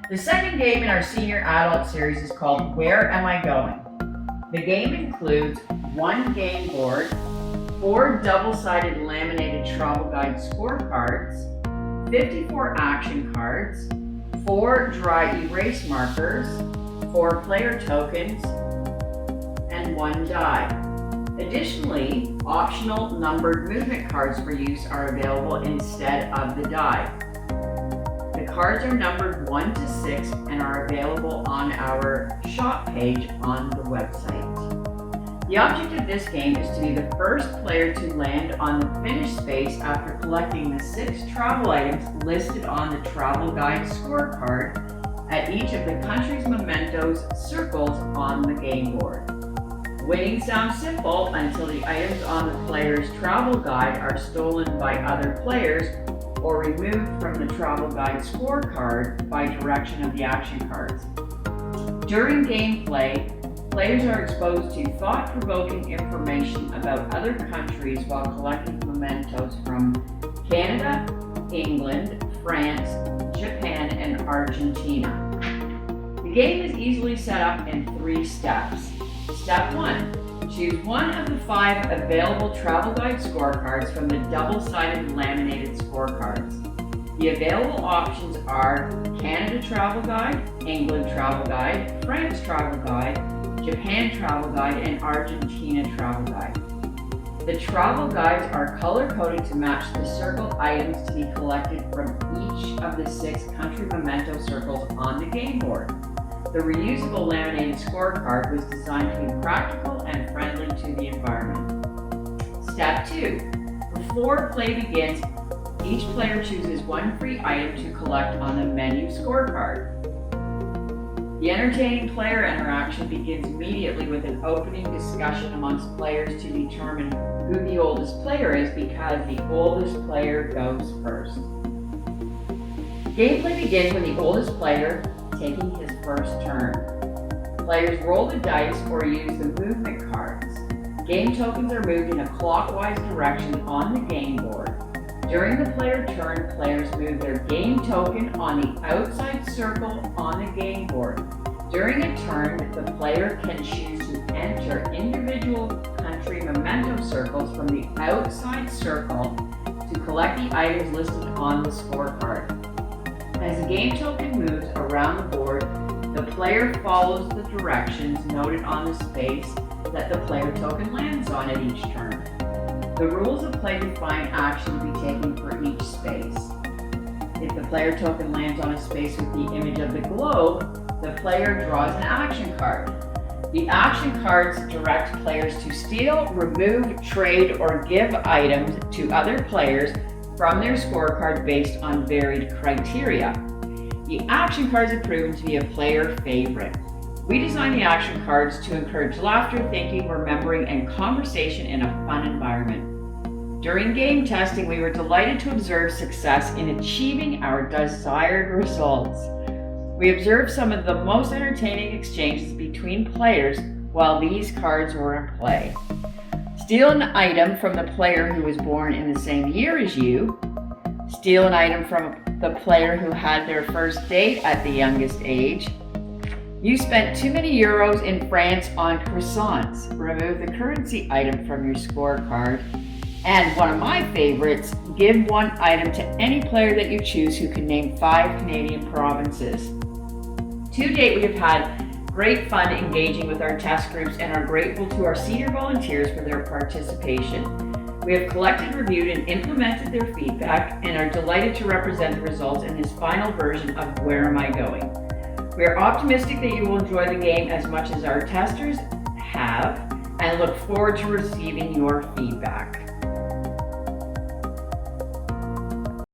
The second game in our senior adult series is called Where Am I Going? The game includes one game board, 4 double-sided laminated travel guide scorecards, 54 action cards, 4 dry erase markers, 4 player tokens, and 1 die. Additionally, optional numbered movement cards for use are available instead of the die. The cards are numbered 1 to 6 and are available on our shop page on the website. The object of this game is to be the first player to land on the finish space after collecting the 6 travel items listed on the travel guide scorecard at each of the country's mementos circled on the game board. Winning sounds simple until the items on the player's travel guide are stolen by other players or removed from the travel guide scorecard by direction of the action cards. During gameplay, players are exposed to thought-provoking information about other countries while collecting mementos from Canada, England, France, Japan, and Argentina. The game is easily set up in 3 steps. Step 1. Choose one of the 5 available travel guide scorecards from the double-sided laminated scorecards. The available options are Canada Travel Guide, England Travel Guide, France Travel Guide, Japan Travel Guide, and Argentina Travel Guide. The travel guides are color-coded to match the circled items to be collected from each of the 6 country memento circles on the game board. The reusable laminated scorecard was designed to be practical and friendly to the environment. Step 2. Before play begins, each player chooses one free item to collect on the menu scorecard. The entertaining player interaction begins immediately with an opening discussion amongst players to determine who the oldest player is because the oldest player goes first. Gameplay begins with the oldest player taking his first turn. Players roll the dice or use the movement cards. Game tokens are moved in a clockwise direction on the game board. During the player turn, players move their game token on the outside circle on the game board. During a turn, the player can choose to enter individual country memento circles from the outside circle to collect the items listed on the scorecard. As the game token moves around the board, the player follows the directions noted on the space that the player token lands on at each turn. The rules of play define action to be taken for each space. If the player token lands on a space with the image of the globe, the player draws an action card. The action cards direct players to steal, remove, trade, or give items to other players from their scorecard based on varied criteria. The action cards are proven to be a player favorite. We designed the action cards to encourage laughter, thinking, remembering, and conversation in a fun environment. During game testing, we were delighted to observe success in achieving our desired results. We observed some of the most entertaining exchanges between players while these cards were in play. Steal an item from the player who was born in the same year as you. Steal an item from the player who had their first date at the youngest age. You spent too many euros in France on croissants. Remove the currency item from your scorecard. And one of my favorites, give one item to any player that you choose who can name 5 Canadian provinces. To date, we have had great fun engaging with our test groups and are grateful to our senior volunteers for their participation. We have collected, reviewed, and implemented their feedback and are delighted to represent the results in this final version of Where Am I Going? We are optimistic that you will enjoy the game as much as our testers have and look forward to receiving your feedback.